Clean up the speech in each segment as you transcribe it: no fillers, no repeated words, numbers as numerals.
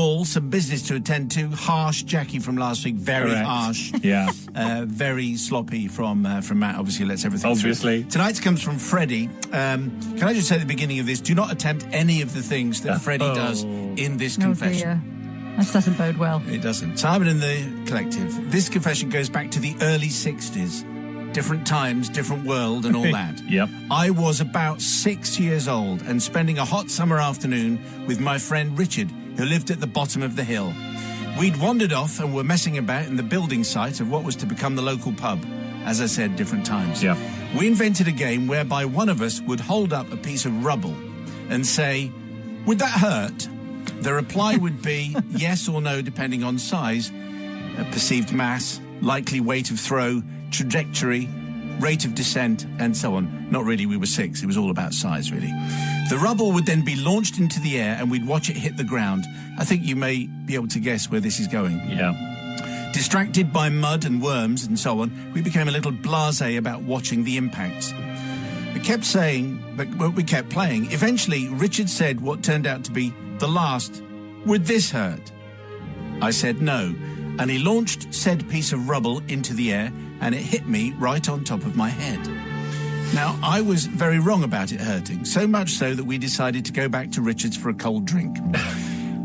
all, some business to attend to. Harsh, Jackie from last week, very Correct. harsh. Yeah. Very sloppy from Matt, obviously lets everything Obviously. through. Tonight's comes from Freddie. Can I just say at the beginning of this, do not attempt any of the things that Freddie does in this confession. Oh dear. That doesn't bode well. It doesn't. Simon and the Collective. This confession goes back to the early 60s. Different times, different world and all that. Yep. I was about 6 years old and spending a hot summer afternoon with my friend Richard, who lived at the bottom of the hill. We'd wandered off and were messing about in the building site of what was to become the local pub. As I said, different times. Yeah. We invented a game whereby one of us would hold up a piece of rubble and say, "Would that hurt?" The reply would be yes or no, depending on size, perceived mass, likely weight of throw, trajectory, rate of descent, and so on. Not really, we were 6. It was all about size, really. The rubble would then be launched into the air and we'd watch it hit the ground. I think you may be able to guess where this is going. Yeah. Distracted by mud and worms and so on, we became a little blasé about watching the impacts. We kept saying, but we kept playing. Eventually, Richard said what turned out to be the last, "Would this hurt?" I said no, and he launched said piece of rubble into the air, and it hit me right on top of my head. Now, I was very wrong about it hurting, so much so that we decided to go back to Richard's for a cold drink.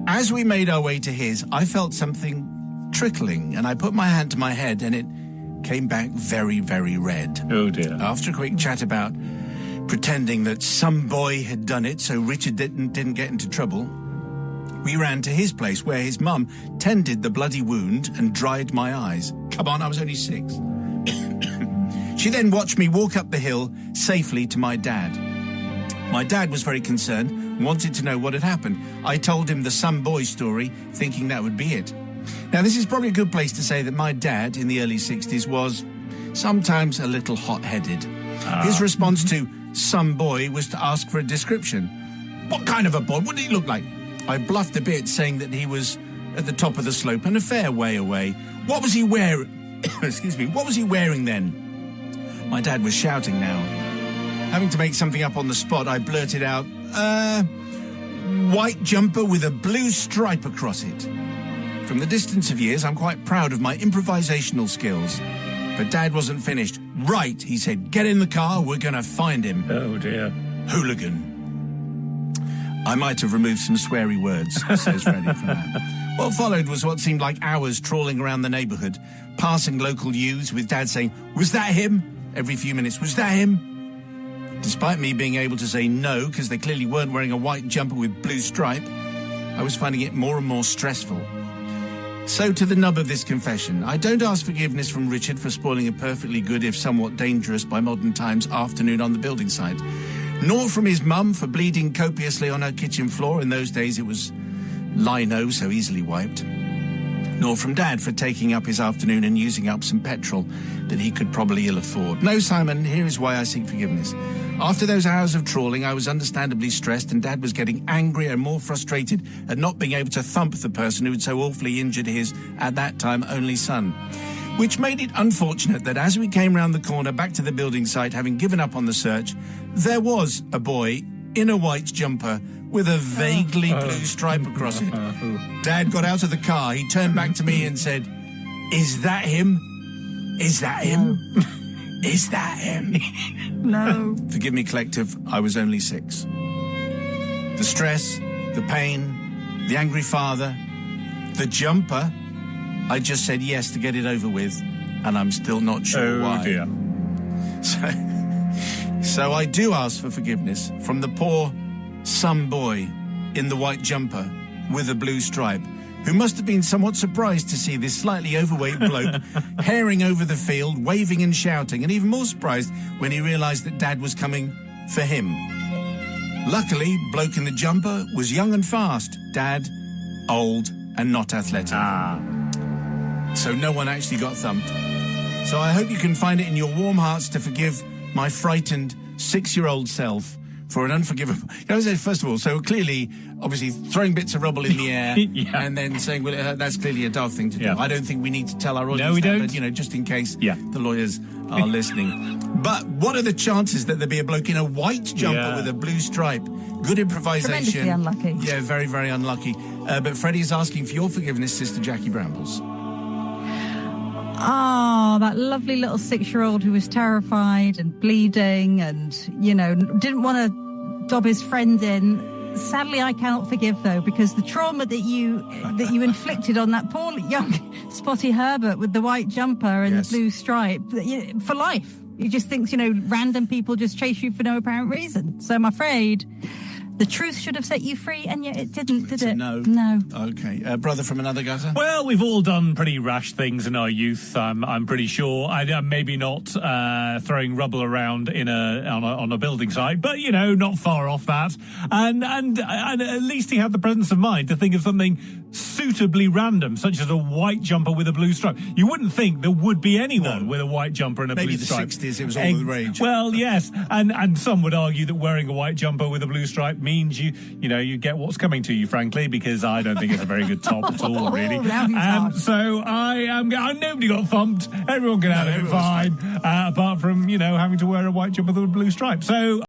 As we made our way to his, I felt something trickling, and I put my hand to my head, and it came back very, very red. Oh, dear. After a quick chat about pretending that some boy had done it so Richard didn't get into trouble, we ran to his place where his mum tended the bloody wound and dried my eyes. Come on, I was only 6. She then watched me walk up the hill safely to my dad. My dad was very concerned, wanted to know what had happened. I told him the some boy story, thinking that would be it. Now, this is probably a good place to say that my dad in the early 60s was sometimes a little hot-headed. His response to some boy was to ask for a description. What kind of a boy? What did he look like? I bluffed a bit, saying that he was at the top of the slope and a fair way away. What was he wearing? Excuse me. What was he wearing then? My dad was shouting now. Having to make something up on the spot, I blurted out, white jumper with a blue stripe across it. From the distance of years, I'm quite proud of my improvisational skills. But Dad wasn't finished. Right, he said, get in the car, we're going to find him. Oh, dear. Hooligan. I might have removed some sweary words, says Freddie from that. What followed was what seemed like hours trawling around the neighbourhood, passing local youths with Dad saying, was that him? Every few minutes, was that him? Despite me being able to say no, because they clearly weren't wearing a white jumper with blue stripe, I was finding it more and more stressful. So to the nub of this confession, I don't ask forgiveness from Richard for spoiling a perfectly good, if somewhat dangerous by modern times, afternoon on the building site, nor from his mum for bleeding copiously on her kitchen floor. In those days it was lino, so easily wiped. Nor from Dad for taking up his afternoon and using up some petrol that he could probably ill afford. No, Simon, here is why I seek forgiveness. After those hours of trawling, I was understandably stressed, and Dad was getting angrier and more frustrated at not being able to thump the person who had so awfully injured his, at that time, only son. Which made it unfortunate that as we came round the corner back to the building site, having given up on the search, there was a boy in a white jumper with a vaguely blue stripe across it. Dad got out of the car, he turned back to me and said, is that him? Is that him? Is that him? No. Forgive me, Collective, I was only 6. The stress, the pain, the angry father, the jumper, I just said yes to get it over with, and I'm still not sure why. Dear. So I do ask for forgiveness from the poor some boy in the white jumper with a blue stripe, who must have been somewhat surprised to see this slightly overweight bloke herring over the field, waving and shouting, and even more surprised when he realised that Dad was coming for him. Luckily, bloke in the jumper was young and fast. Dad, old and not athletic. So no one actually got thumped. So I hope you can find it in your warm hearts to forgive my frightened 6-year-old self for an unforgivable... I say, first of all, so clearly, obviously, throwing bits of rubble in the air and then saying, well, it hurt, that's clearly a daft thing to do. I don't think we need to tell our audience that, but, you know, just in case the lawyers are listening. But what are the chances that there be a bloke in a white jumper with a blue stripe? Good improvisation. Tremendously unlucky. Yeah, very, very unlucky. But Freddie is asking for your forgiveness, Sister Jackie Brambles. Oh, that lovely little 6-year-old who was terrified and bleeding and, didn't want to dob his friend in. Sadly, I cannot forgive, though, because the trauma that you inflicted on that poor young Spotty Herbert with the white jumper and the blue stripe, for life. He just thinks, random people just chase you for no apparent reason. So I'm afraid the truth should have set you free, and yet it didn't, did it? No. No. Okay. Brother from another gutter? Well, we've all done pretty rash things in our youth, I'm pretty sure. Maybe not throwing rubble around on a building site, but, not far off that. And at least he had the presence of mind to think of something suitably random, such as a white jumper with a blue stripe. You wouldn't think there would be anyone with a white jumper and a blue stripe. Maybe the 60s, it was all the rage. Well, yes, and some would argue that wearing a white jumper with a blue stripe means you get what's coming to you, frankly, because I don't think it's a very good top at all, really. So nobody got thumped. Everyone got out of it fine, apart from having to wear a white jumper with a blue stripe. So